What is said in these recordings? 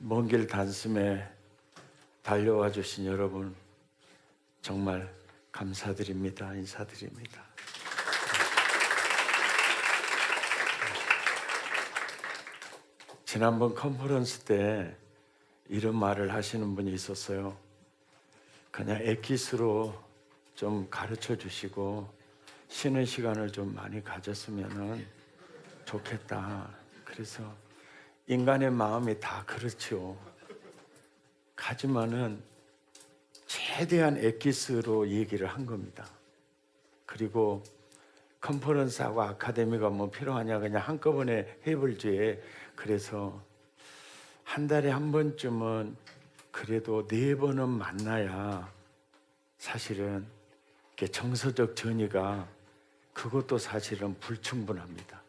먼 길 단숨에 달려와 주신 여러분 정말 감사드립니다. 인사드립니다. 지난번 컨퍼런스 때 이런 말을 하시는 분이 있었어요. 그냥 엑기스로 좀 가르쳐 주시고 쉬는 시간을 좀 많이 가졌으면 좋겠다. 그래서 인간의 마음이 다 그렇죠. 하지만은 최대한 엑기스로 얘기를 한 겁니다. 그리고 컨퍼런스하고 아카데미가 뭐 필요하냐, 그냥 한꺼번에 해볼지. 그래서 한 달에 한 번쯤은 그래도 4번은 만나야 사실은 정서적 전이가 그것도 사실은 불충분합니다.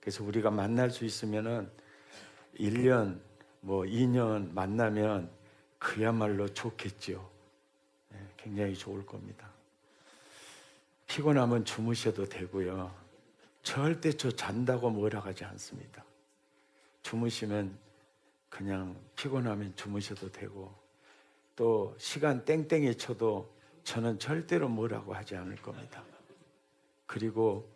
그래서 우리가 만날 수 있으면은 1년, 뭐 2년 만나면 그야말로 좋겠죠. 굉장히 좋을 겁니다. 피곤하면 주무셔도 되고요. 절대 저 잔다고 뭐라 하지 않습니다. 주무시면 그냥 피곤하면 주무셔도 되고, 또 시간 땡땡이 쳐도 저는 절대로 뭐라고 하지 않을 겁니다. 그리고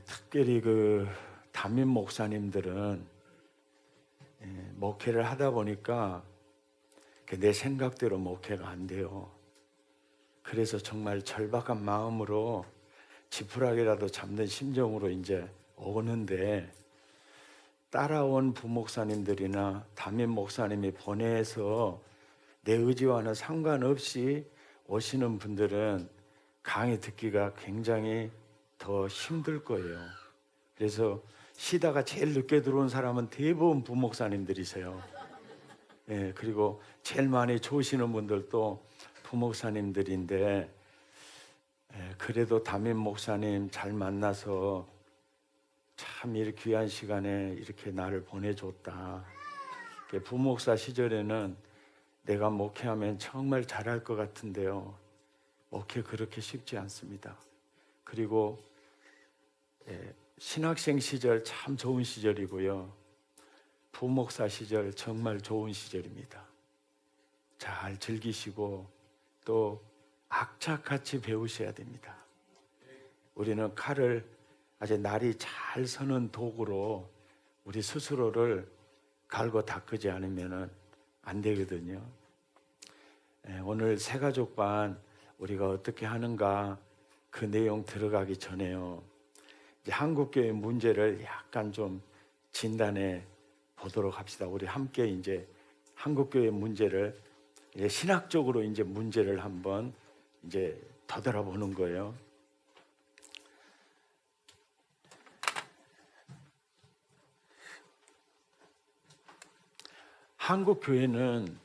특별히 그 담임 목사님들은 목회를 하다 보니까 내 생각대로 목회가 안 돼요. 그래서 정말 절박한 마음으로 지푸라기라도 잡는 심정으로 이제 오는데, 따라온 부목사님들이나 담임 목사님이 보내서 내 의지와는 상관없이 오시는 분들은 강의 듣기가 굉장히 더 힘들 거예요. 그래서 쉬다가 제일 늦게 들어온 사람은 대부분 부목사님들이세요. 그리고 제일 많이 좋으시는 분들도 부목사님들인데, 그래도 담임 목사님 잘 만나서 참 이렇게 귀한 시간에 이렇게 나를 보내줬다. 부목사 시절에는 내가 목회하면 정말 잘할 것 같은데요, 목회 그렇게 쉽지 않습니다. 그리고 신학생 시절 참 좋은 시절이고요, 부목사 시절 정말 좋은 시절입니다. 잘 즐기시고 또 악착같이 배우셔야 됩니다. 우리는 칼을 아주 날이 잘 서는 도구로 우리 스스로를 갈고 닦지 않으면 안 되거든요. 오늘 새가족반 우리가 어떻게 하는가, 그 내용 들어가기 전에요, 이제 한국교회 문제를 약간 좀 진단해 보도록 합시다. 우리 함께 이제 한국교회 문제를 이제 신학적으로 이제 문제를 한번 이제 되돌아보는 거예요. 한국교회는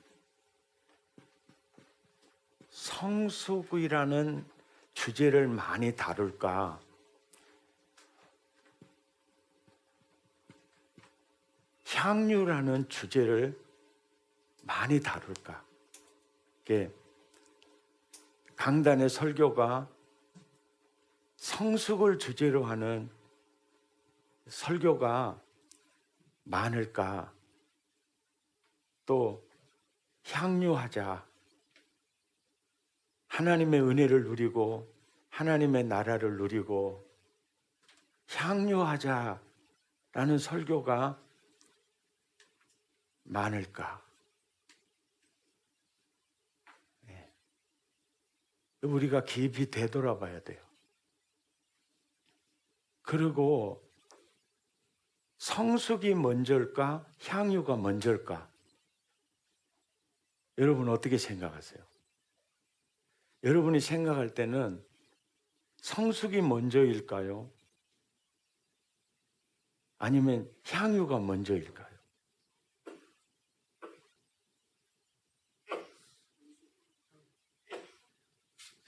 성숙이라는 주제를 많이 다룰까, 향유라는 주제를 많이 다룰까. 강단의 설교가 성숙을 주제로 하는 설교가 많을까, 또 향유하자, 하나님의 은혜를 누리고 하나님의 나라를 누리고 향유하자라는 설교가 많을까. 우리가 깊이 되돌아봐야 돼요. 그리고 성숙이 먼저일까, 향유가 먼저일까? 여러분 어떻게 생각하세요? 여러분이 생각할 때는 성숙이 먼저일까요? 아니면 향유가 먼저일까요?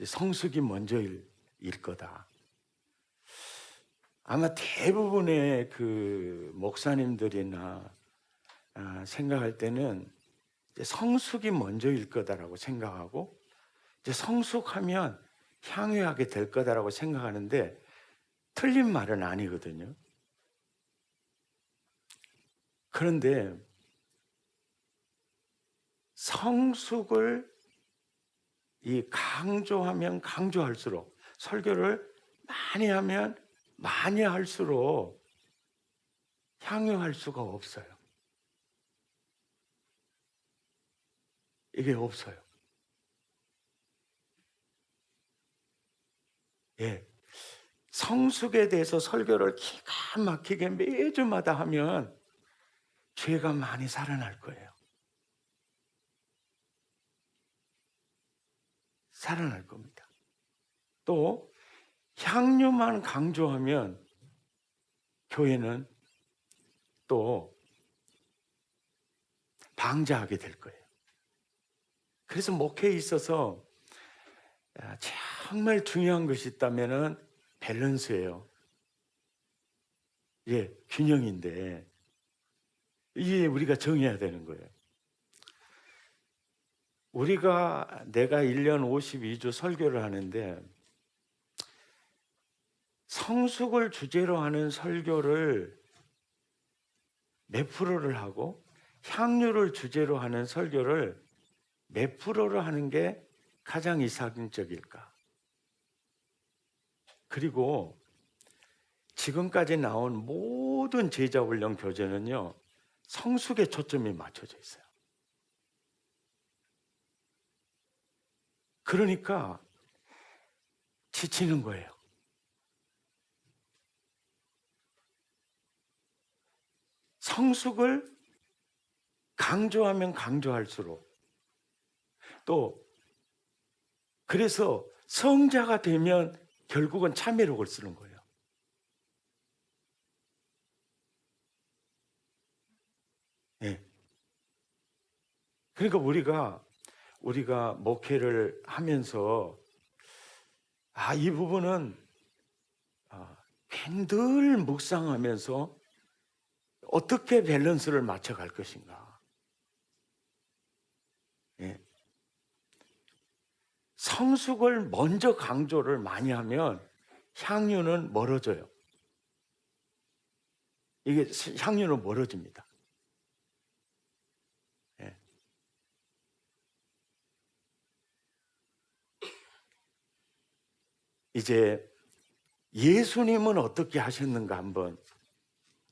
성숙이 먼저일 거다. 아마 대부분의 그 목사님들이나 생각할 때는 성숙이 먼저일 거다라고 생각하고, 이제 성숙하면 향유하게 될 거다라고 생각하는데 틀린 말은 아니거든요. 그런데 성숙을 이 강조하면 강조할수록, 설교를 많이 하면 많이 할수록 향유할 수가 없어요. 이게 없어요. 예. 성숙에 대해서 설교를 기가 막히게 매주마다 하면 죄가 많이 살아날 거예요. 살아날 겁니다. 또 향유만 강조하면 교회는 또 방자하게 될 거예요. 그래서 목회에 있어서 정말 중요한 것이 있다면은 밸런스예요. 예, 균형인데 이게 우리가 정해야 되는 거예요. 내가 1년 52주 설교를 하는데 성숙을 주제로 하는 설교를 몇 프로를 하고 향유를 주제로 하는 설교를 몇 프로를 하는 게 가장 이상적일까? 그리고 지금까지 나온 모든 제자훈련 교재는요, 성숙에 초점이 맞춰져 있어요. 그러니까 지치는 거예요. 성숙을 강조하면 강조할수록 또 그래서 성자가 되면 결국은 참회록을 쓰는 거예요. 네. 그러니까 우리가 목회를 하면서 이 부분은 늘 묵상하면서 어떻게 밸런스를 맞춰갈 것인가. 예. 성숙을 먼저 강조를 많이 하면 향유는 멀어져요. 이게 향유는 멀어집니다. 예. 이제 예수님은 어떻게 하셨는가 한번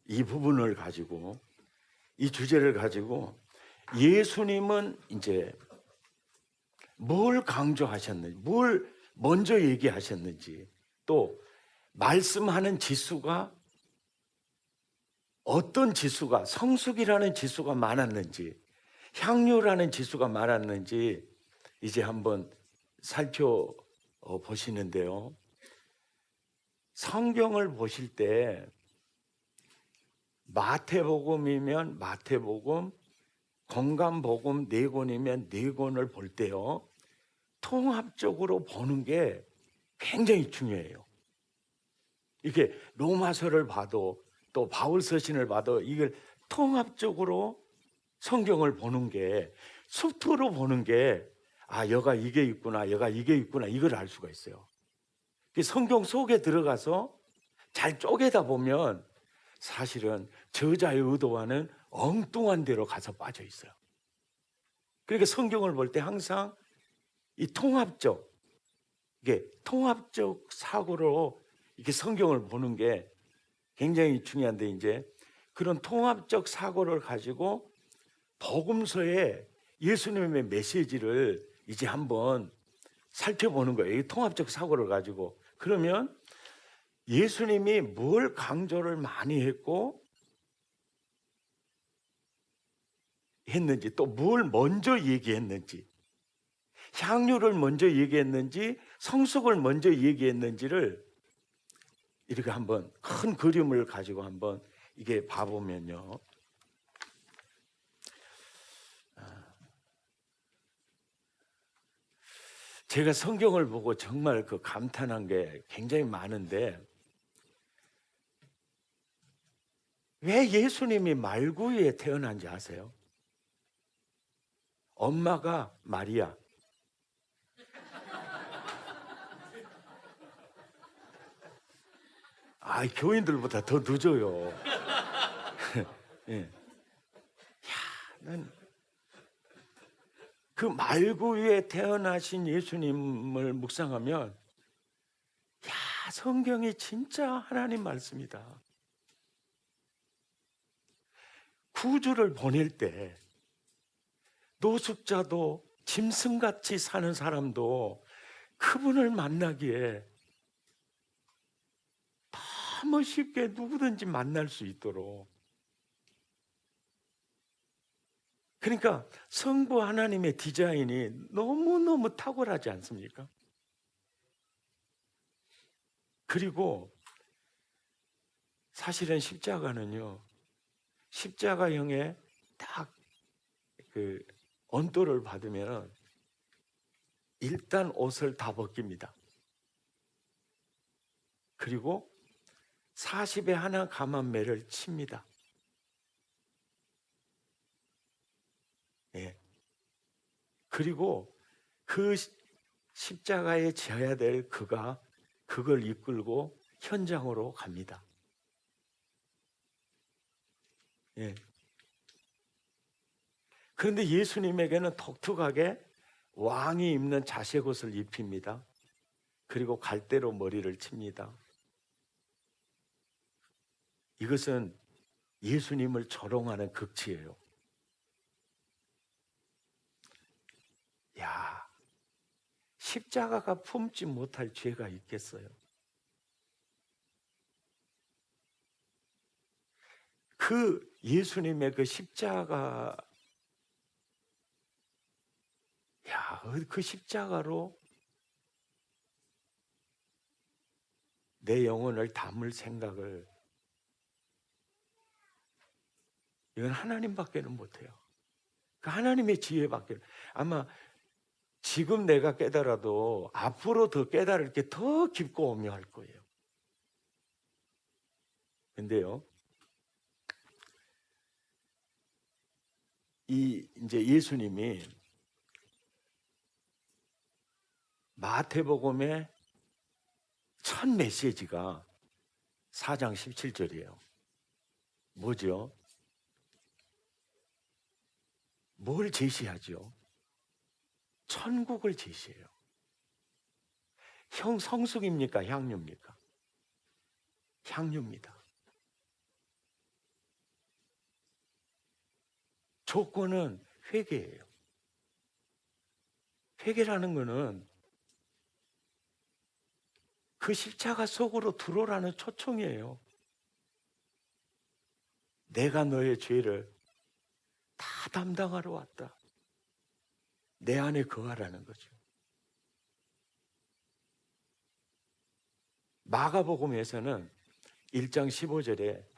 이 부분을 가지고 이 주제를 가지고 예수님은 이제 뭘 강조하셨는지, 뭘 먼저 얘기하셨는지, 또 말씀하는 지수가 어떤 지수가, 성숙이라는 지수가 많았는지, 향유라는 지수가 많았는지 이제 한번 살펴보시는데요. 성경을 보실 때 마태복음이면 마태복음, 공감복음 4권이면 4권을 볼 때요, 통합적으로 보는 게 굉장히 중요해요. 이게 로마서를 봐도 또 바울 서신을 봐도 이걸 통합적으로 성경을 보는 게, 수트로 보는 게 여가 이게 있구나, 여가 이게 있구나, 이걸 알 수가 있어요. 성경 속에 들어가서 잘 쪼개다 보면 사실은 저자의 의도와는 엉뚱한 데로 가서 빠져 있어요. 그러니까 성경을 볼 때 항상 이 통합적 사고로 이렇게 성경을 보는 게 굉장히 중요한데, 이제 그런 통합적 사고를 가지고 복음서에 예수님의 메시지를 이제 한번 살펴보는 거예요. 이 통합적 사고를 가지고. 그러면 예수님이 뭘 강조를 많이 했는지, 또 뭘 먼저 얘기했는지, 향유를 먼저 얘기했는지 성숙을 먼저 얘기했는지를 이렇게 한번 큰 그림을 가지고 한번 이게 봐보면요, 제가 성경을 보고 정말 감탄한 게 굉장히 많은데, 왜 예수님이 말구이에 태어난지 아세요? 엄마가 마리아, 교인들보다 더 늦어요. 예. 그 말구 위에 태어나신 예수님을 묵상하면 야, 성경이 진짜 하나님 말씀이다. 구주를 보낼 때 노숙자도 짐승같이 사는 사람도 그분을 만나기에 너무 쉽게 누구든지 만날 수 있도록, 그러니까 성부 하나님의 디자인이 너무너무 탁월하지 않습니까? 그리고 사실은 십자가는요, 십자가형에 딱 그 언도를 받으면 일단 옷을 다 벗깁니다. 그리고 40에 하나 감암매를 칩니다. 예. 그리고 그 십자가에 져야 될 그가 그걸 이끌고 현장으로 갑니다. 예. 그런데 예수님에게는 독특하게 왕이 입는 자색옷을 입힙니다. 그리고 갈대로 머리를 칩니다. 이것은 예수님을 조롱하는 극치예요. 야, 십자가가 품지 못할 죄가 있겠어요? 그 예수님의 그 십자가, 야, 그 십자가로 내 영혼을 담을 생각을, 이건 하나님밖에는 못해요. 그 하나님의 지혜밖에. 아마 지금 내가 깨달아도 앞으로 더 깨달을 게 더 깊고 오묘할 거예요. 근데요, 이제 예수님이 마태복음의 첫 메시지가 4장 17절이에요. 뭐죠? 뭘 제시하죠? 천국을 제시해요. 형 성숙입니까? 향유입니까? 향유입니다. 조건은 회개예요. 회개라는 것은 그 십자가 속으로 들어오라는 초청이에요. 내가 너의 죄를 다 담당하러 왔다. 내 안에 거하라는 거죠. 마가복음에서는 1장 15절에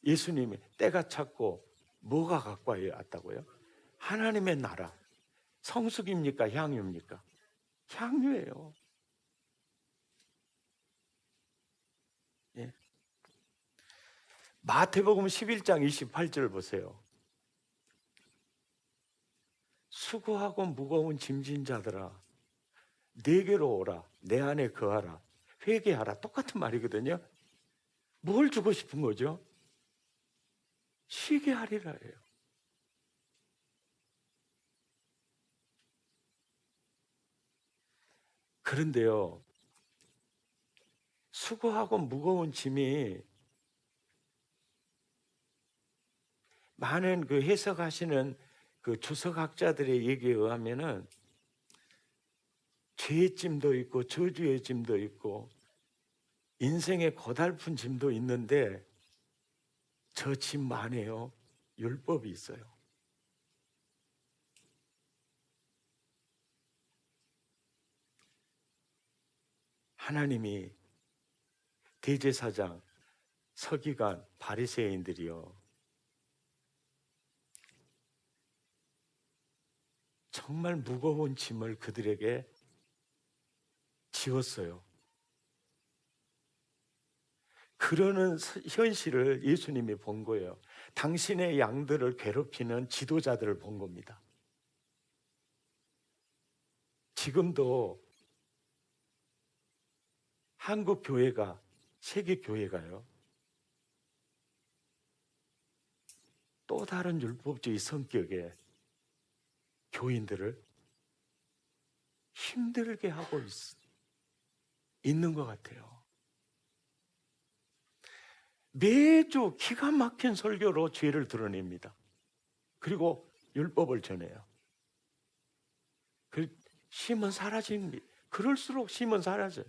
예수님이 때가 찼고 뭐가 가까이 왔다고요? 하나님의 나라. 성숙입니까? 향유입니까? 향유예요. 예. 마태복음 11장 28절 보세요. 수고하고 무거운 짐진 자들아, 내게로 오라. 내 안에 거하라. 회개하라. 똑같은 말이거든요. 뭘 주고 싶은 거죠? 쉬게 하리라 해요. 그런데요, 수고하고 무거운 짐이, 많은 그 해석하시는 그 주석학자들의 얘기에 의하면은 죄의 짐도 있고 저주의 짐도 있고 인생의 고달픈 짐도 있는데 저 짐 안에요, 율법이 있어요. 하나님이 대제사장, 서기관, 바리새인들이요, 정말 무거운 짐을 그들에게 지웠어요. 그러는 현실을 예수님이 본 거예요. 당신의 양들을 괴롭히는 지도자들을 본 겁니다. 지금도 한국 교회가, 세계 교회가요, 또 다른 율법주의 성격에 교인들을 힘들게 하고 있는 것 같아요. 매주 기가 막힌 설교로 죄를 드러냅니다. 그리고 율법을 전해요. 심은 사라집니다. 그럴수록 심은 사라져요.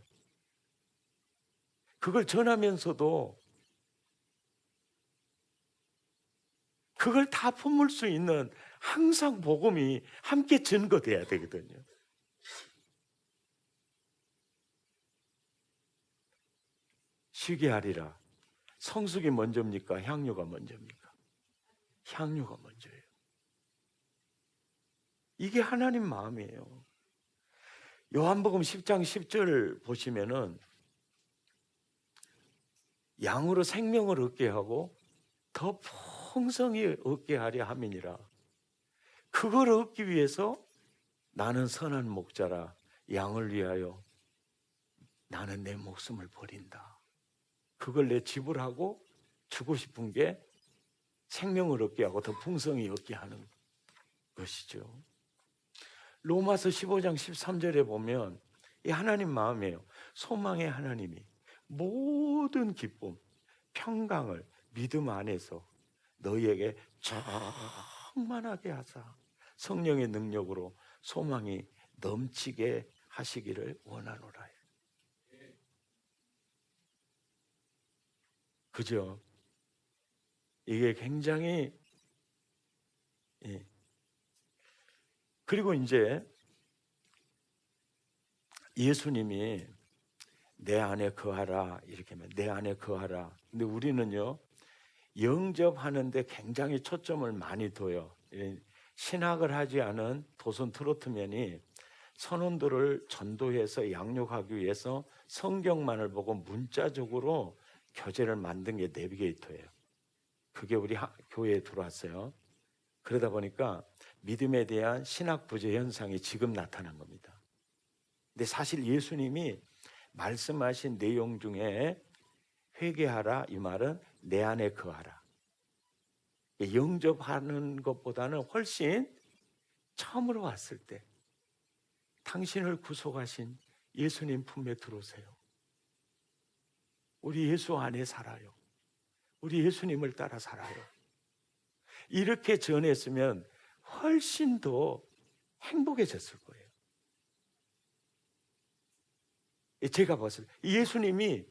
그걸 전하면서도 그걸 다 품을 수 있는 항상 복음이 함께 전거돼야 되거든요. 쉬게 하리라. 성숙이 먼저입니까? 향유가 먼저입니까? 향유가 먼저예요. 이게 하나님 마음이에요. 요한복음 10장 10절 보시면은 양으로 생명을 얻게 하고 더 풍성히 얻게 하려 함이니라. 그걸 얻기 위해서 나는 선한 목자라 양을 위하여 나는 내 목숨을 버린다. 그걸 내 지불하고 주고 싶은 게 생명을 얻게 하고 더 풍성히 얻게 하는 것이죠. 로마서 15장 13절에 보면 이 하나님 마음이에요. 소망의 하나님이 모든 기쁨, 평강을 믿음 안에서 너희에게 충만하게 하사 성령의 능력으로 소망이 넘치게 하시기를 원하노라. 그죠? 이게 굉장히 그리고 이제 예수님이 내 안에 거하라 이렇게 하면 내 안에 거하라. 근데 우리는요 영접하는데 굉장히 초점을 많이 둬요. 신학을 하지 않은 도선 트로트맨이 선원들을 전도해서 양육하기 위해서 성경만을 보고 문자적으로 교재를 만든 게 내비게이터예요. 그게 우리 교회에 들어왔어요. 그러다 보니까 믿음에 대한 신학 부재 현상이 지금 나타난 겁니다. 근데 사실 예수님이 말씀하신 내용 중에 회개하라 이 말은 내 안에 거하라. 영접하는 것보다는 훨씬 처음으로 왔을 때 당신을 구속하신 예수님 품에 들어오세요. 우리 예수 안에 살아요. 우리 예수님을 따라 살아요. 이렇게 전했으면 훨씬 더 행복해졌을 거예요. 제가 봤을 때 예수님이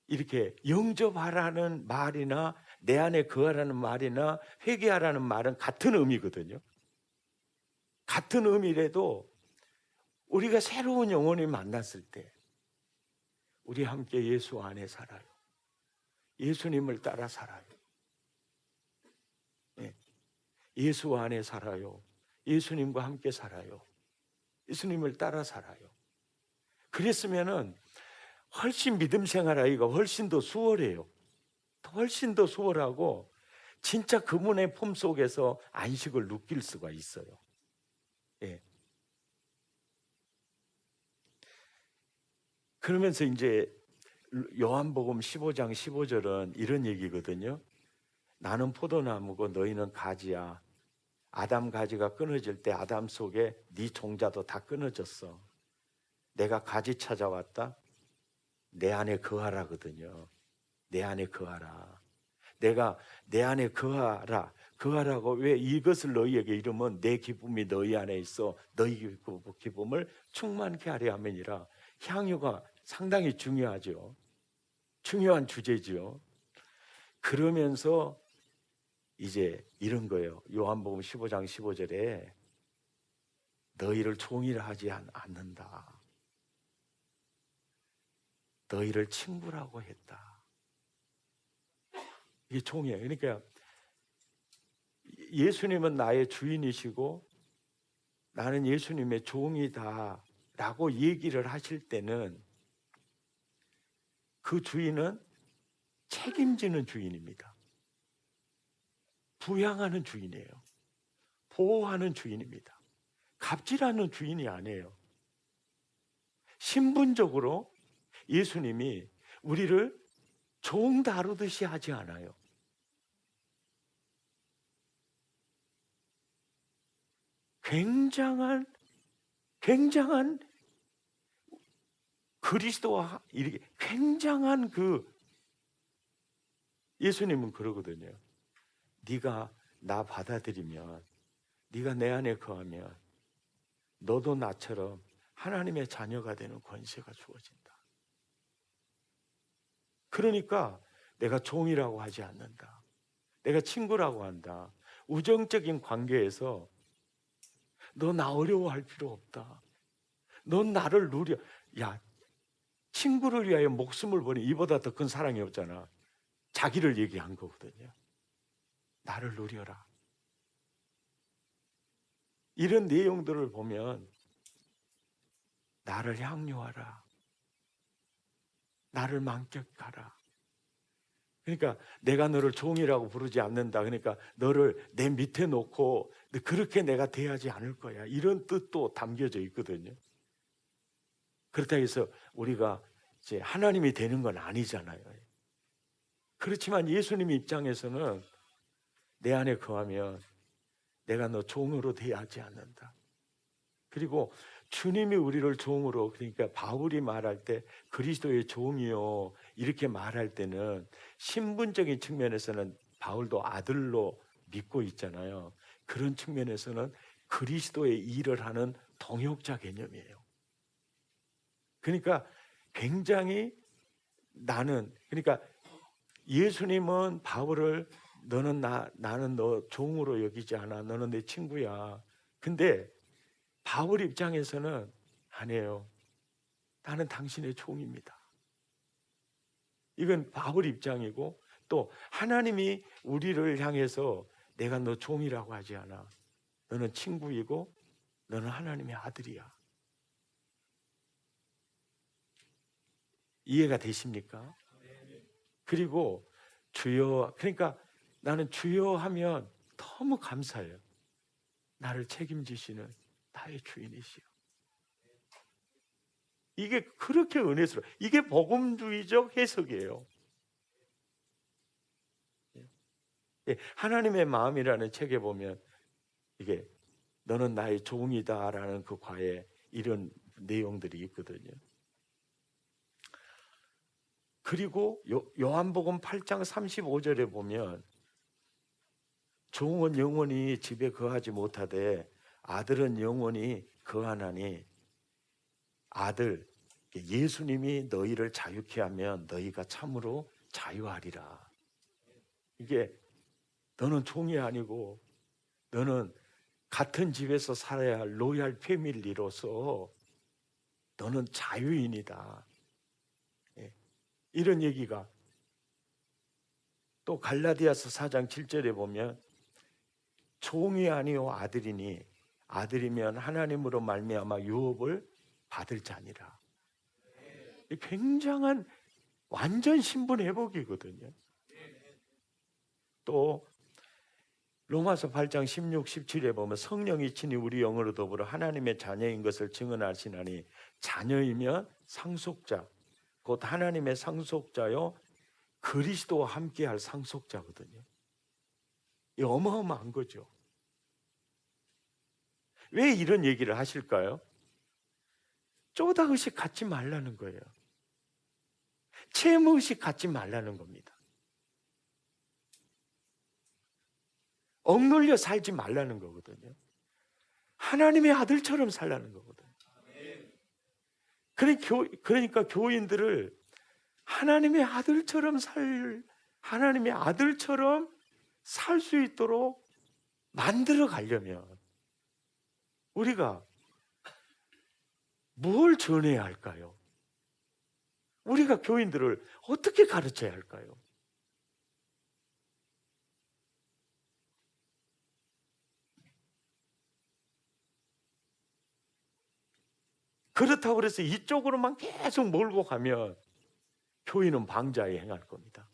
이렇게 영접하라는 말이나 내 안에 거하라는 말이나 회개하라는 말은 같은 의미거든요. 같은 의미라도 우리가 새로운 영혼을 만났을 때 우리 함께 예수 안에 살아요. 예수님을 따라 살아요. 예수 안에 살아요. 예수님과 함께 살아요. 예수님을 따라 살아요. 그랬으면은 훨씬 믿음 생활하기가 훨씬 더 수월해요. 훨씬 더 수월하고 진짜 그분의 품 속에서 안식을 느낄 수가 있어요. 예. 그러면서 이제 요한복음 15장 15절은 이런 얘기거든요. 나는 포도나무고 너희는 가지야. 아담 가지가 끊어질 때 아담 속에 네 종자도 다 끊어졌어. 내가 가지 찾아왔다. 내 안에 거하라거든요. 내 안에 거하라. 내가 내 안에 거하라. 거하라고 왜 이것을 너희에게 이르면 내 기쁨이 너희 안에 있어 너희 기쁨을 충만케 하려 함이니라. 향유가 상당히 중요하죠. 중요한 주제죠. 그러면서 이제 이런 거예요. 요한복음 15장 15절에 너희를 종이라 하지 않는다. 너희를 친구라고 했다. 이게 종이에요. 그러니까 예수님은 나의 주인이시고 나는 예수님의 종이다 라고 얘기를 하실 때는 그 주인은 책임지는 주인입니다. 부양하는 주인이에요. 보호하는 주인입니다. 갑질하는 주인이 아니에요. 신분적으로 예수님이 우리를 종 다루듯이 하지 않아요. 굉장한 그리스도와 이렇게 굉장한 예수님은 그러거든요. 네가 나 받아들이면, 네가 내 안에 거하면 너도 나처럼 하나님의 자녀가 되는 권세가 주어진다. 그러니까 내가 종이라고 하지 않는다. 내가 친구라고 한다. 우정적인 관계에서 너 나 어려워할 필요 없다. 넌 나를 누려. 야, 친구를 위하여 목숨을 버린 이보다 더 큰 사랑이 없잖아. 자기를 얘기한 거거든요. 나를 누려라. 이런 내용들을 보면 나를 향유하라. 나를 만끽하라. 그러니까 내가 너를 종이라고 부르지 않는다. 그러니까 너를 내 밑에 놓고 그렇게 내가 대하지 않을 거야. 이런 뜻도 담겨져 있거든요. 그렇다고 해서 우리가 이제 하나님이 되는 건 아니잖아요. 그렇지만 예수님 입장에서는 내 안에 거하면 내가 너 종으로 대하지 않는다. 그리고 주님이 우리를 종으로, 그러니까 바울이 말할 때 그리스도의 종이요 이렇게 말할 때는 신분적인 측면에서는 바울도 아들로 믿고 있잖아요. 그런 측면에서는 그리스도의 일을 하는 동역자 개념이에요. 그러니까 굉장히 그러니까 예수님은 바울을 나는 너 종으로 여기지 않아. 너는 내 친구야. 근데 바울 입장에서는 아니에요. 나는 당신의 종입니다. 이건 바울 입장이고, 또 하나님이 우리를 향해서 내가 너 종이라고 하지 않아. 너는 친구이고 너는 하나님의 아들이야. 이해가 되십니까? 그리고 주여, 그러니까 나는 주여 하면 너무 감사해요. 나를 책임지시는 나의 주인이시여. 이게 그렇게 은혜스러워. 이게 복음주의적 해석이에요. 하나님의 마음이라는 책에 보면 이게 너는 나의 종이다라는 그 과에 이런 내용들이 있거든요. 그리고 요한복음 8장 35절에 보면 종은 영원히 집에 거하지 못하되 아들은 영원히 거하나니, 아들 예수님이 너희를 자유케 하면 너희가 참으로 자유하리라. 이게 너는 종이 아니고 너는 같은 집에서 살아야 할 로얄 패밀리로서 너는 자유인이다. 이런 얘기가 또 갈라디아서 4장 7절에 보면 종이 아니요 아들이니 아들이면 하나님으로 말미암아 유업을 받을 자니라. 굉장한 완전 신분 회복이거든요. 또 로마서 8장 16, 17에 보면 성령이 친히 우리 영으로 더불어 하나님의 자녀인 것을 증언하시나니, 자녀이면 상속자, 곧 하나님의 상속자요 그리스도와 함께할 상속자거든요. 이 어마어마한 거죠. 왜 이런 얘기를 하실까요? 쪼다의식 갖지 말라는 거예요. 채무의식 갖지 말라는 겁니다. 억눌려 살지 말라는 거거든요. 하나님의 아들처럼 살라는 거거든요. 그러니까 교인들을 하나님의 아들처럼 살 수 있도록 만들어 가려면 우리가 뭘 전해야 할까요? 우리가 교인들을 어떻게 가르쳐야 할까요? 그렇다고 해서 이쪽으로만 계속 몰고 가면 교인은 방자에 행할 겁니다.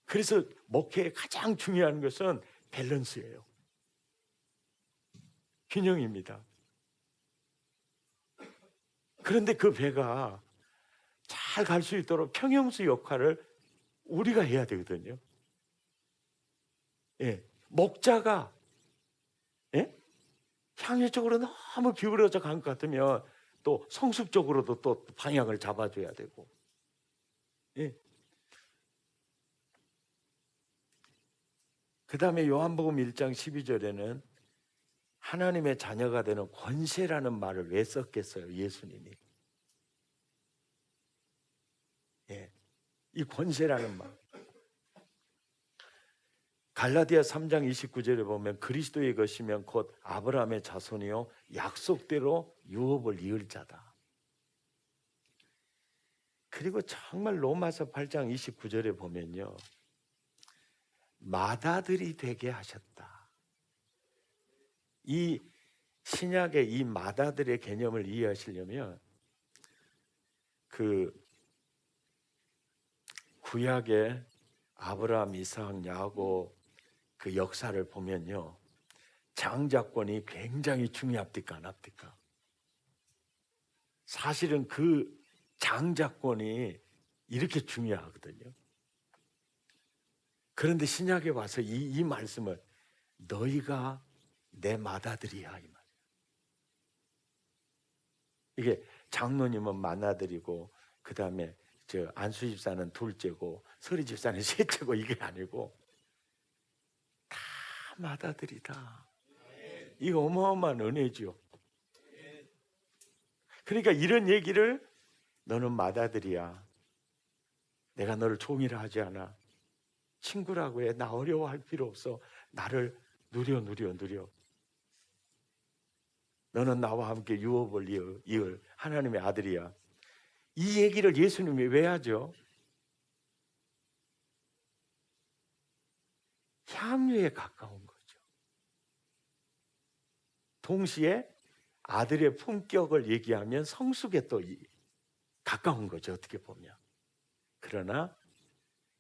그래서 목회에 가장 중요한 것은 밸런스예요. 균형입니다. 그런데 그 배가 잘 갈 수 있도록 평형수 역할을 우리가 해야 되거든요. 목자가 향유적으로 너무 기울어져 간 것 같으면 또 성숙적으로도 또 방향을 잡아줘야 되고. 예. 그 다음에 요한복음 1장 12절에는 하나님의 자녀가 되는 권세라는 말을 왜 썼겠어요? 예수님이. 예. 이 권세라는 말. 갈라디아 3장 29절에 보면 그리스도의 것이면 곧 아브라함의 자손이요 약속대로 유업을 이을 자다. 그리고 정말 로마서 8장 29절에 보면요, 맏아들이 되게 하셨다. 이 신약의 이 맏아들의 개념을 이해하시려면 그 구약의 아브라함, 이삭, 야곱 그 역사를 보면요, 장자권이 굉장히 중요합니까 안 합니까? 사실은 그 장자권이 이렇게 중요하거든요. 그런데 신약에 와서 이 말씀을 너희가 내 맏아들이야 이 말. 이게 장로님은 맏아들이고 그 다음에 저 안수 집사는 둘째고 서리 집사는 셋째고 이게 아니고 다 맏아들이다. 이거 어마어마한 은혜죠. 그러니까 이런 얘기를 너는 맏아들이야. 내가 너를 종이라 하지 않아. 친구라고 해. 나 어려워할 필요 없어. 나를 누려. 너는 나와 함께 유업을 이을 하나님의 아들이야. 이 얘기를 예수님이 왜 하죠? 향유에 가까운 거죠. 동시에 아들의 품격을 얘기하면 성숙에 또 가까운 거죠. 어떻게 보면. 그러나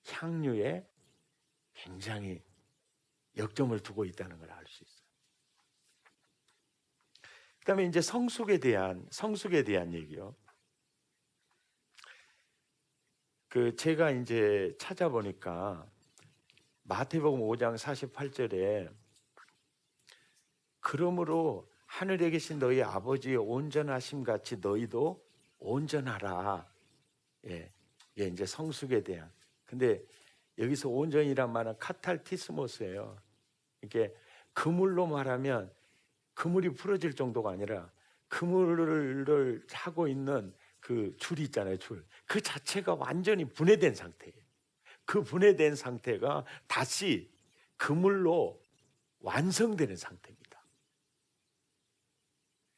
향유에 굉장히 역점을 두고 있다는 걸 알 수 있어요. 그다음에 이제 성숙에 대한 얘기요. 그 제가 이제 찾아보니까 마태복음 5장 48절에 그러므로 하늘에 계신 너희 아버지의 온전하심 같이 너희도 온전하라. 예, 이게 이제 성숙에 대한. 근데 여기서 온전이란 말은 카탈티스모스예요. 이게 그물로 말하면 그물이 풀어질 정도가 아니라 그물을 하고 있는 그 줄이 있잖아요, 줄. 그 자체가 완전히 분해된 상태예요. 그 분해된 상태가 다시 그물로 완성되는 상태입니다.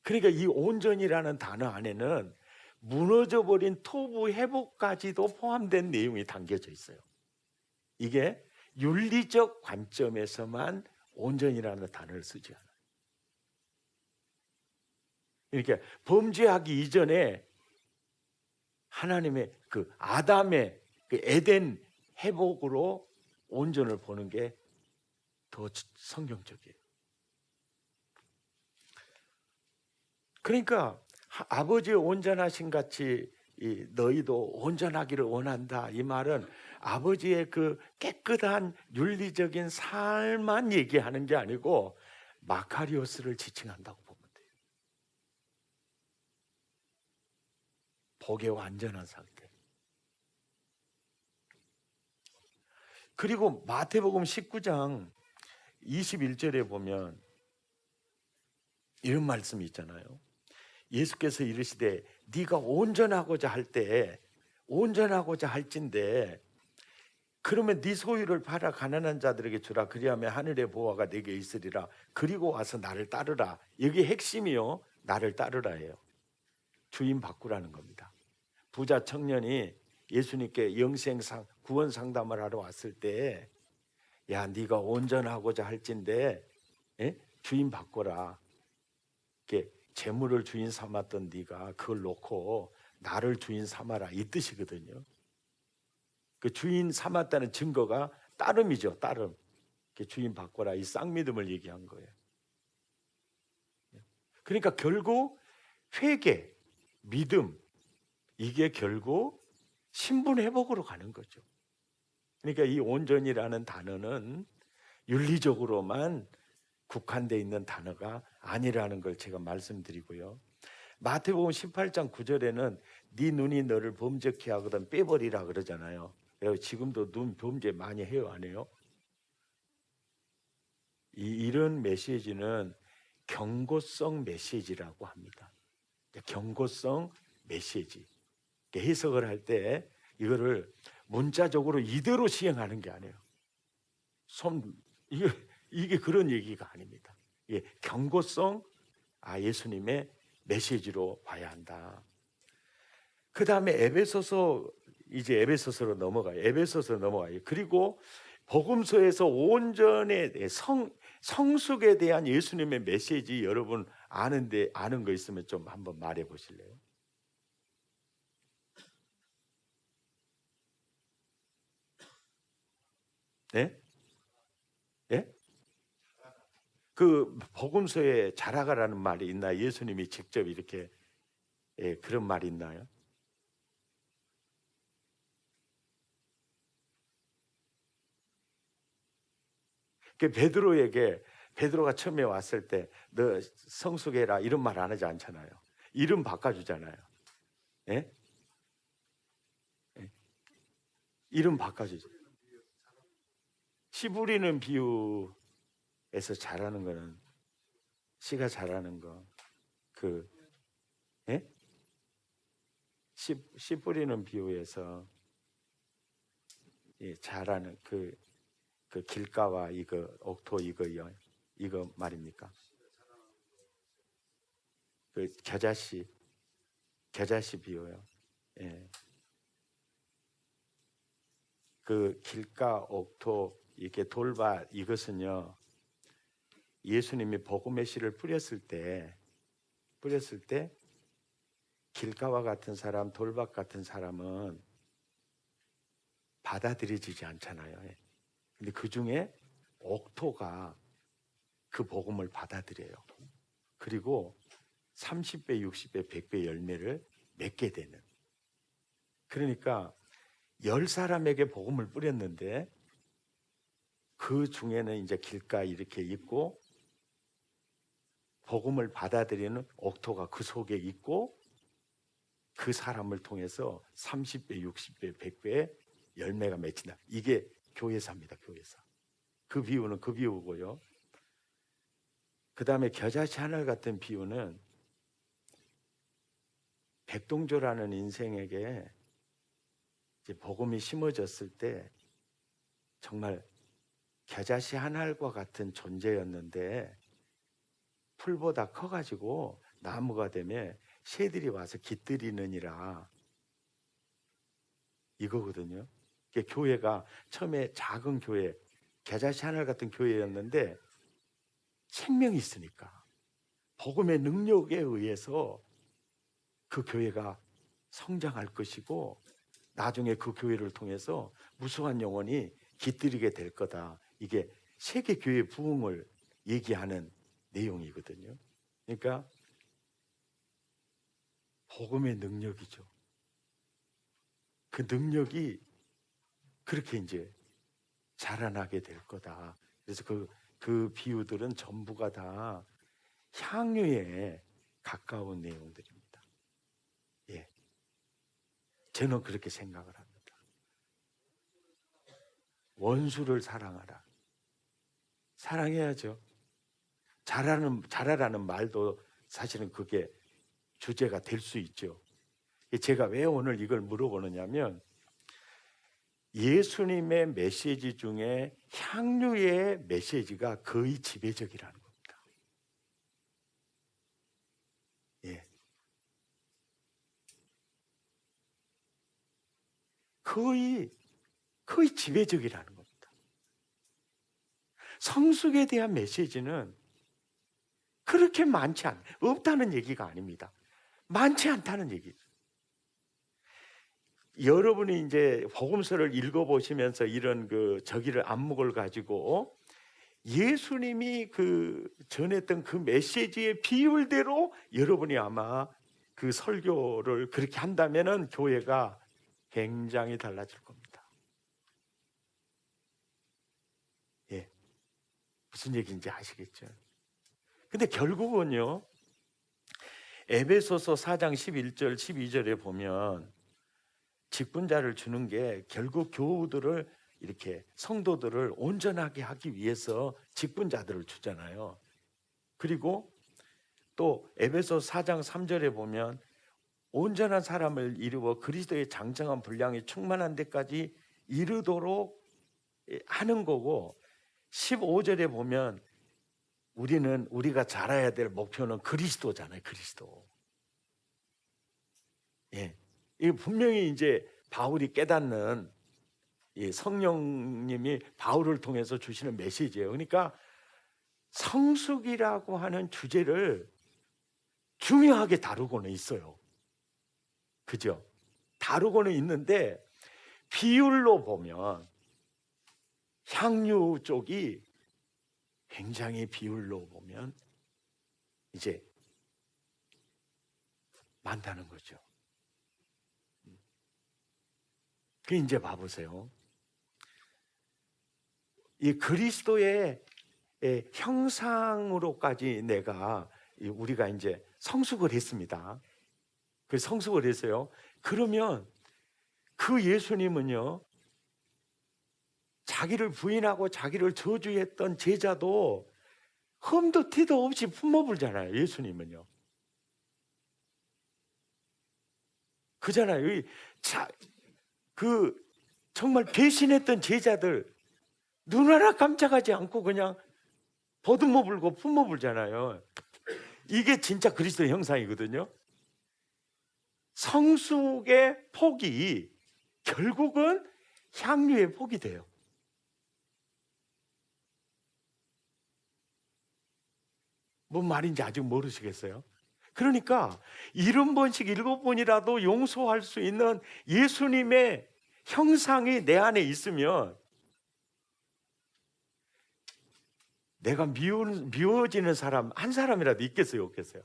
그러니까 이 온전이라는 단어 안에는 무너져버린 토부 회복까지도 포함된 내용이 담겨져 있어요. 이게 윤리적 관점에서만 온전이라는 단어를 쓰지 않아요. 이렇게 범죄하기 이전에 하나님의 그 아담의 그 에덴 회복으로 온전을 보는 게 더 성경적이에요. 그러니까 아버지의 온전하신 같이 너희도 온전하기를 원한다. 이 말은 아버지의 그 깨끗한 윤리적인 삶만 얘기하는 게 아니고 마카리오스를 지칭한다고 보면 돼요. 복의 완전한 상태. 그리고 마태복음 19장 21절에 보면 이런 말씀이 있잖아요. 예수께서 이르시되 네가 온전하고자 할진대 그러면 네 소유를 팔아 가난한 자들에게 주라. 그리하면 하늘의 보화가 네게 있으리라. 그리고 와서 나를 따르라. 여기 핵심이요, 나를 따르라예요. 주인 바꾸라는 겁니다. 부자 청년이 예수님께 영생상 구원 상담을 하러 왔을 때, 야, 네가 온전하고자 할진대 주인 바꿔라. 이렇게 재물을 주인 삼았던 네가 그걸 놓고 나를 주인 삼아라, 이 뜻이거든요. 그 주인 삼았다는 증거가 따름이죠. 따름. 주인 바꿔라, 이 쌍믿음을 얘기한 거예요. 그러니까 결국 회개, 믿음, 이게 결국 신분 회복으로 가는 거죠. 그러니까 이 온전이라는 단어는 윤리적으로만 국한되어 있는 단어가 아니라는 걸 제가 말씀드리고요. 마태복음 18장 9절에는 네 눈이 너를 범죄케 하거든 빼버리라 그러잖아요. 지금도 눈 범죄 많이 해요, 안 해요? 이런 메시지는 경고성 메시지라고 합니다. 경고성 메시지. 해석을 할 때 이거를 문자적으로 이대로 시행하는 게 아니에요. 이게 그런 얘기가 아닙니다. 경고성 예수님의 메시지로 봐야 한다. 그 다음에 에베소서로 넘어가요. 그리고 복음서에서 온전의 성숙에 대한 예수님의 메시지 여러분 아는 거 있으면 좀 한번 말해 보실래요? 네? 네? 그 복음서에 자라가라는 말이 있나? 예수님이 직접 이렇게 그런 말이 있나요? 베드로가 처음에 왔을 때 너 성숙해라 이런 말 안 하지 않잖아요. 이름 바꿔주잖아요. 예? 예. 이름 바꿔주죠. 씨 부리는 비유에서 잘하는 거는 씨가 잘하는 거. 예? 씨 뿌리는 비유에서 잘하는 그 길가와 이거 옥토 이거 말입니까? 그 겨자씨 비유요. 예. 그 길가 옥토 이렇게 돌밭 이것은요 예수님이 복음의 씨를 뿌렸을 때 길가와 같은 사람, 돌밭 같은 사람은 받아들여지지 않잖아요. 근데 그 중에 옥토가 그 복음을 받아들여요. 그리고 30배, 60배, 100배 열매를 맺게 되는. 그러니까 10사람에게 복음을 뿌렸는데 그 중에는 이제 길가 이렇게 있고 복음을 받아들이는 옥토가 그 속에 있고 그 사람을 통해서 30배, 60배, 100배의 열매가 맺힌다. 이게 교회사입니다. 교회사. 그 비유는 그 비유고요. 그 다음에 겨자씨 하늘 같은 비유는 백동조라는 인생에게 이제 복음이 심어졌을 때 정말 겨자씨 한 알과 같은 존재였는데 풀보다 커가지고 나무가 되면 새들이 와서 깃들이느니라 이거거든요. 교회가 처음에 작은 교회, 겨자씨 하늘 같은 교회였는데 생명이 있으니까 복음의 능력에 의해서 그 교회가 성장할 것이고 나중에 그 교회를 통해서 무수한 영혼이 깃들이게 될 거다. 이게 세계 교회 부흥을 얘기하는 내용이거든요. 그러니까 복음의 능력이죠. 그 능력이 그렇게 이제 자라나게 될 거다. 그래서 그 비유들은 전부가 다 향유에 가까운 내용들입니다. 예. 저는 그렇게 생각을 합니다. 원수를 사랑하라. 사랑해야죠. 잘하라는 말도 사실은 그게 주제가 될 수 있죠. 제가 왜 오늘 이걸 물어보느냐면 예수님의 메시지 중에 향유의 메시지가 거의 지배적이라는 겁니다. 예. 거의 지배적이라는 겁니다. 성숙에 대한 메시지는 그렇게 없다는 얘기가 아닙니다. 많지 않다는 얘기죠. 여러분이 이제 복음서를 읽어보시면서 이런 저기를 안목을 가지고 예수님이 전했던 그 메시지의 비율대로 여러분이 아마 그 설교를 그렇게 한다면은 교회가 굉장히 달라질 겁니다. 예. 무슨 얘기인지 아시겠죠? 근데 결국은요, 에베소서 4장 11절 12절에 보면 직분자를 주는 게 결국 교우들을, 이렇게 성도들을 온전하게 하기 위해서 직분자들을 주잖아요. 그리고 또 에베소 4장 3절에 보면 온전한 사람을 이루어 그리스도의 장성한 분량이 충만한 데까지 이르도록 하는 거고, 15절에 보면 우리가 잘해야 될 목표는 그리스도잖아요. 그리스도. 예. 이 분명히 이제 바울이 깨닫는, 성령님이 바울을 통해서 주시는 메시지예요. 그러니까 성숙이라고 하는 주제를 중요하게 다루고는 있어요. 그죠? 다루고는 있는데 비율로 보면 향유 쪽이 굉장히, 비율로 보면 이제 많다는 거죠. 그 이제 봐보세요. 이 그리스도의 형상으로까지 우리가 이제 성숙을 했습니다. 그 성숙을 했어요. 그러면 그 예수님은요, 자기를 부인하고 자기를 저주했던 제자도 흠도 티도 없이 품어불잖아요. 예수님은요. 그잖아요. 정말 배신했던 제자들 눈 하나 깜짝하지 않고 그냥 보듬어 불고 품어 불잖아요. 이게 진짜 그리스도의 형상이거든요. 성숙의 폭이 결국은 향유의 폭이 돼요. 뭔 말인지 아직 모르시겠어요? 그러니까 70번씩 7번이라도 용서할 수 있는 예수님의 형상이 내 안에 있으면 내가 미워지는 사람 한 사람이라도 있겠어요? 없겠어요?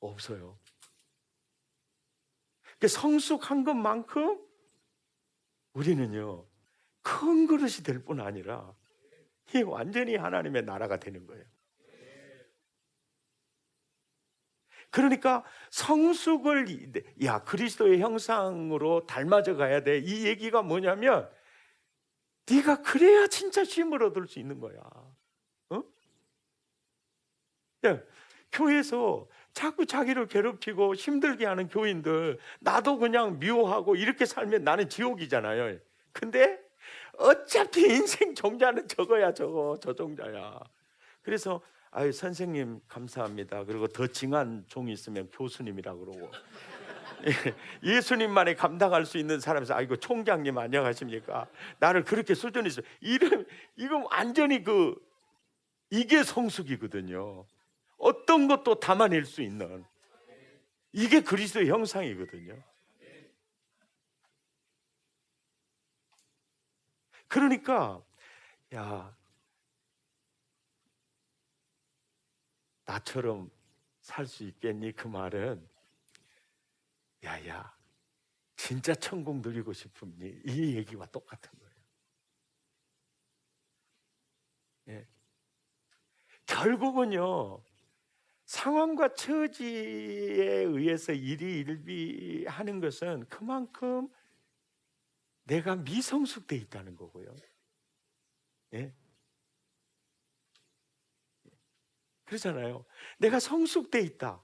없어요. 성숙한 것만큼 우리는요, 큰 그릇이 될 뿐 아니라 이 완전히 하나님의 나라가 되는 거예요. 그러니까 성숙을, 그리스도의 형상으로 닮아져 가야 돼. 이 얘기가 뭐냐면 네가 그래야 진짜 쉼을 얻을 수 있는 거야. 교회에서 자꾸 자기를 괴롭히고 힘들게 하는 교인들, 나도 그냥 미워하고 이렇게 살면 나는 지옥이잖아요. 근데 어차피 인생 종자는 저거야, 저 종자야. 그래서 선생님 감사합니다. 그리고 더 징한 종이 있으면 교수님이라고 그러고, 예수님만이 감당할 수 있는 사람에서 아이고 총장님 안녕하십니까? 나를 그렇게 수준에서 이거 완전히 이게 성숙이거든요. 어떤 것도 담아낼 수 있는, 이게 그리스도의 형상이거든요. 그러니까 나처럼 살 수 있겠니? 그 말은 진짜 천국 누리고 싶으니? 이 얘기와 똑같은 거예요. 결국은요, 상황과 처지에 의해서 일비하는 것은 그만큼 내가 미성숙돼 있다는 거고요. 그렇잖아요. 내가 성숙돼 있다.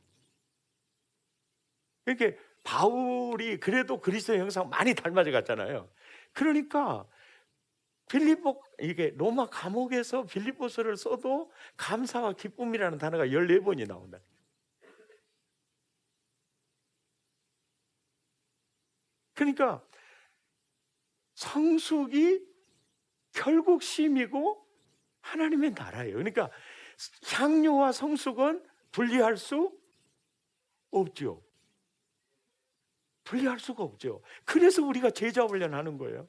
이렇게 바울이 그래도 그리스도의 형상 많이 닮아져 갔잖아요. 그러니까 이게 로마 감옥에서 빌립보서를 써도 감사와 기쁨이라는 단어가 14번이 나온다. 그러니까 성숙이 결국 쉼이고 하나님의 나라예요. 그러니까 향유와 성숙은 분리할 수 없죠. 분리할 수가 없죠. 그래서 우리가 제자 훈련하는 거예요.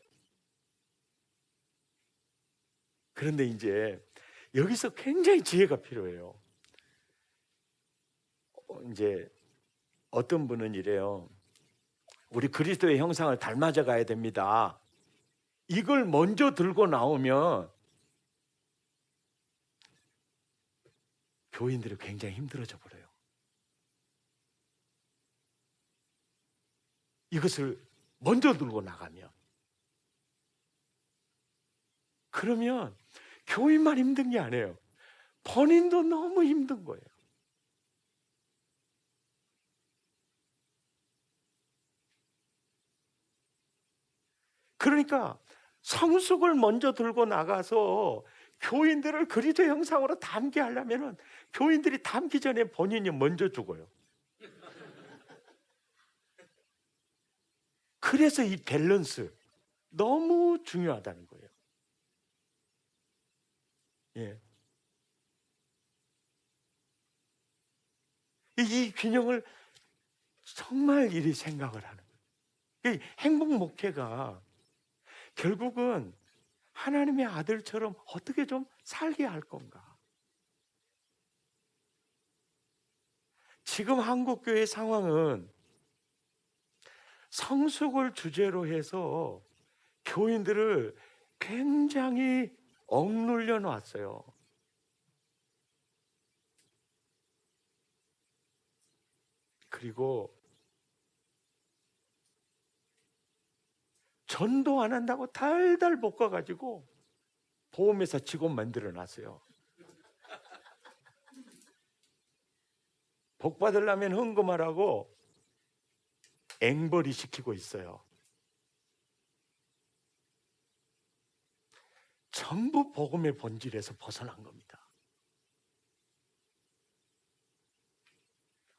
그런데 이제 여기서 굉장히 지혜가 필요해요. 이제 어떤 분은 이래요. 우리 그리스도의 형상을 닮아져 가야 됩니다. 이걸 먼저 들고 나오면 교인들이 굉장히 힘들어져 버려요. 이것을 먼저 들고 나가면. 그러면 교인만 힘든 게 아니에요. 본인도 너무 힘든 거예요. 그러니까 성숙을 먼저 들고 나가서 교인들을 그리스도 형상으로 닮게 하려면 교인들이 닮기 전에 본인이 먼저 죽어요. 그래서 이 밸런스 너무 중요하다는 거예요. 예. 이 균형을 정말 이리 생각을 하는 거예요. 행복 목회가 결국은 하나님의 아들처럼 어떻게 좀 살게 할 건가? 지금 한국교회 상황은 성숙을 주제로 해서 교인들을 굉장히 억눌려 놨어요. 그리고 전도 안 한다고 달달 볶아가지고 보험회사 직원 만들어 놨어요. 복 받으려면 헌금하라고 앵벌이 시키고 있어요. 전부 복음의 본질에서 벗어난 겁니다.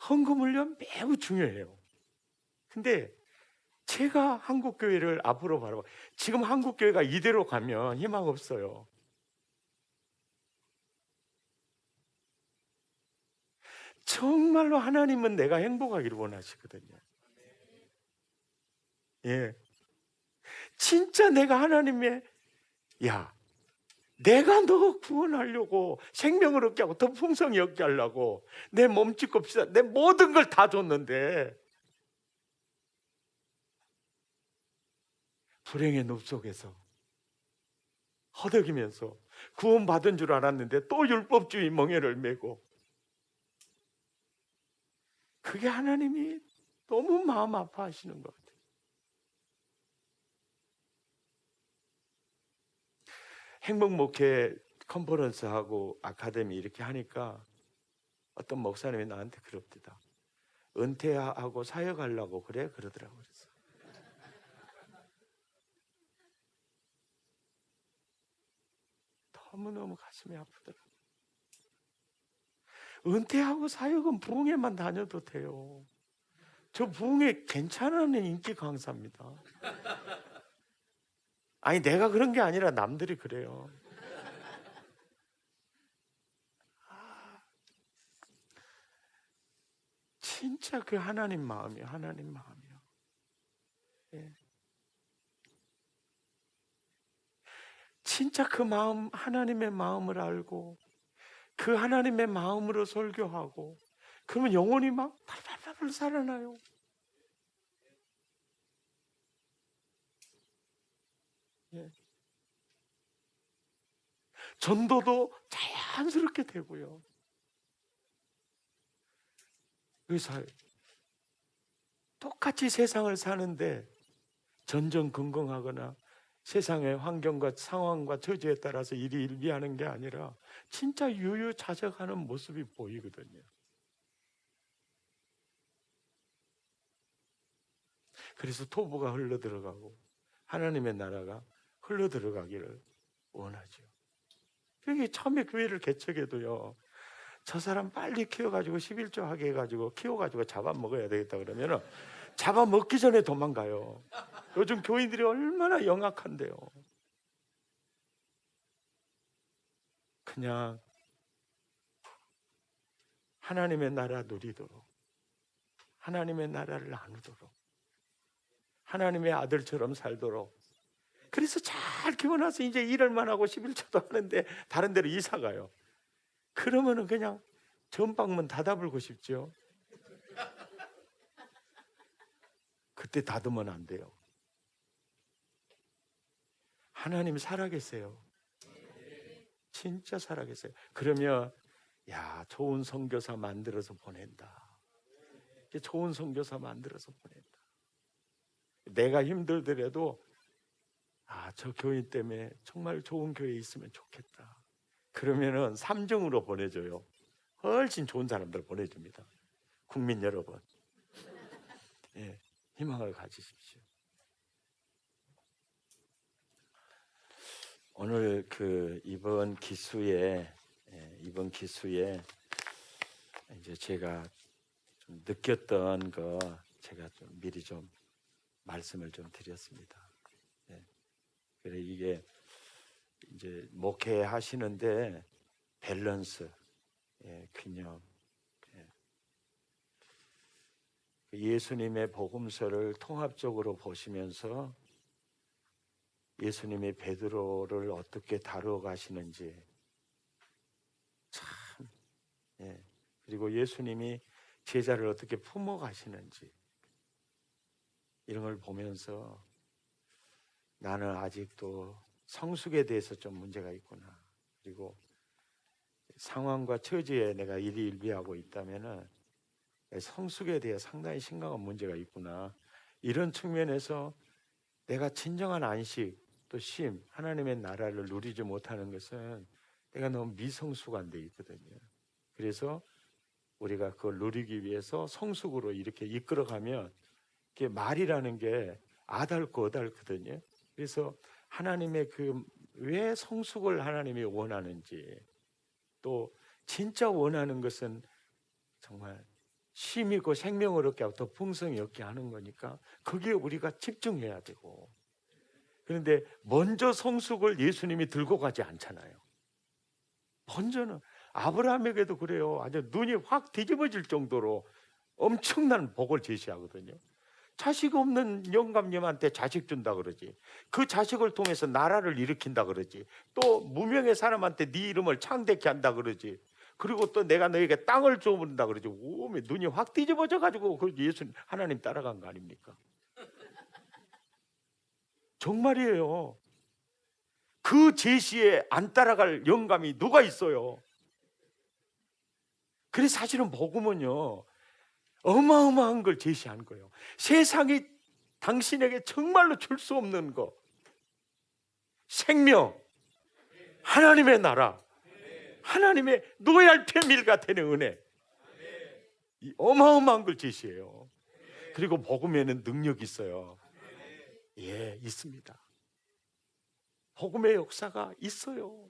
헌금 훈련 매우 중요해요. 근데 제가 한국교회를 앞으로 바라봐, 지금 한국교회가 이대로 가면 희망 없어요. 정말로 하나님은 내가 행복하기를 원하시거든요. 예. 진짜 내가 하나님의, 야, 내가 너 구원하려고 생명을 얻게 하고 더 풍성히 얻게 하려고 내 몸짓 곱시다 내 모든 걸 다 줬는데 불행의 늪 속에서 허덕이면서 구원받은 줄 알았는데 또 율법주의 멍에를 메고, 그게 하나님이 너무 마음 아파하시는 것 같아요. 행복목회 컨퍼런스하고 아카데미 이렇게 하니까 어떤 목사님이 나한테 그럽니다. 은퇴하고 사역하려고 그래? 그러더라고요. 너무너무 가슴이 아프더라고요. 은퇴하고 사역은 부흥회만 다녀도 돼요. 저 부흥회 괜찮은 인기 강사입니다. 아니 내가 그런 게 아니라 남들이 그래요. 진짜 그 하나님 마음이에요. 하나님 마음이요. 예. 진짜 그 마음, 하나님의 마음을 알고 그 하나님의 마음으로 설교하고 그러면 영혼이 막 팔팔팔 살아나요. 예. 전도도 자연스럽게 되고요. 의사 똑같이 세상을 사는데 전전긍긍하거나 세상의 환경과 상황과 처지에 따라서 일이 일비하는 게 아니라 진짜 유유자적하는 모습이 보이거든요. 그래서 토부가 흘러들어가고 하나님의 나라가 흘러들어가기를 원하죠. 그게 처음에 교회를 개척해도요, 저 사람 빨리 키워가지고 11조 하게 해가지고 키워가지고 잡아먹어야 되겠다 그러면 잡아먹기 전에 도망가요. 요즘 교인들이 얼마나 영악한데요. 그냥 하나님의 나라 누리도록, 하나님의 나라를 나누도록, 하나님의 아들처럼 살도록. 그래서 잘 키워놔서 이제 일을만 하고 11조도 하는데 다른 데로 이사 가요. 그러면은 그냥 전방문 닫아불고 싶죠. 그때 닫으면 안 돼요. 하나님 살아계세요. 진짜 살아계세요. 그러면 야, 좋은 선교사 만들어서 보낸다. 좋은 선교사 만들어서 보낸다. 내가 힘들더라도 저 교인 때문에 정말 좋은 교회에 있으면 좋겠다. 그러면은 3중으로 보내줘요. 훨씬 좋은 사람들 보내줍니다. 국민 여러분, 예, 희망을 가지십시오. 오늘 이번 기수에 이제 제가 좀 느꼈던 거 제가 좀 미리 좀 말씀을 좀 드렸습니다. 예. 그래 이게 이제 목회 하시는데 밸런스, 균형. 예수님의 복음서를 통합적으로 보시면서 예수님이 베드로를 어떻게 다루어 가시는지 참, 그리고 예수님이 제자를 어떻게 품어 가시는지 이런 걸 보면서 나는 아직도 성숙에 대해서 좀 문제가 있구나. 그리고 상황과 처지에 내가 일희일비하고 있다면은 성숙에 대해 상당히 심각한 문제가 있구나. 이런 측면에서 내가 진정한 안식 또 쉼, 하나님의 나라를 누리지 못하는 것은 내가 너무 미성숙한 데 있거든요. 그래서 우리가 그걸 누리기 위해서 성숙으로 이렇게 이끌어가면 이게 말이라는 게 아달고 어달거든요. 그래서 하나님의 왜 성숙을 하나님이 원하는지, 또 진짜 원하는 것은 정말 쉼이고 생명을 얻게 하고 더 풍성히 얻게 하는 거니까 거기에 우리가 집중해야 되고. 그런데 먼저 성숙을 예수님이 들고 가지 않잖아요. 먼저는 아브라함에게도 그래요. 아주 눈이 확 뒤집어질 정도로 엄청난 복을 제시하거든요. 자식 없는 영감님한테 자식 준다 그러지. 그 자식을 통해서 나라를 일으킨다 그러지. 또 무명의 사람한테 네 이름을 창대케 한다 그러지. 그리고 또 내가 너에게 땅을 주어본다 그러지. 오메 눈이 확 뒤집어져 가지고 그 예수님 하나님 따라간 거 아닙니까? 정말이에요. 그 제시에 안 따라갈 영감이 누가 있어요? 그래서 사실은 복음은요, 어마어마한 걸 제시한 거예요. 세상이 당신에게 정말로 줄 수 없는 거, 생명, 하나님의 나라, 하나님의 노예할 패밀리가 되는 은혜, 이 어마어마한 걸 제시해요. 그리고 복음에는 능력이 있어요. 있습니다. 복음의 역사가 있어요.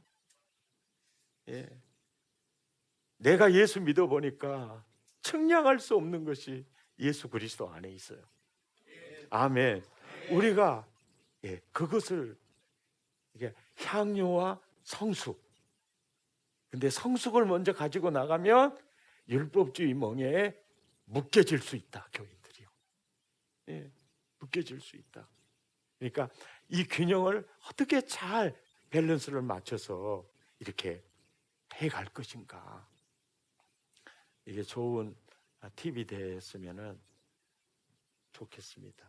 내가 예수 믿어보니까 측량할 수 없는 것이 예수 그리스도 안에 있어요. 아멘. 우리가 그것을 이게 향유와 성숙. 근데 성숙을 먼저 가지고 나가면 율법주의 멍에에 묶여질 수 있다. 교인들이요. 묶여질 수 있다. 그러니까 이 균형을 어떻게 잘 밸런스를 맞춰서 이렇게 해갈 것인가. 이게 좋은 팁이 됐으면 좋겠습니다.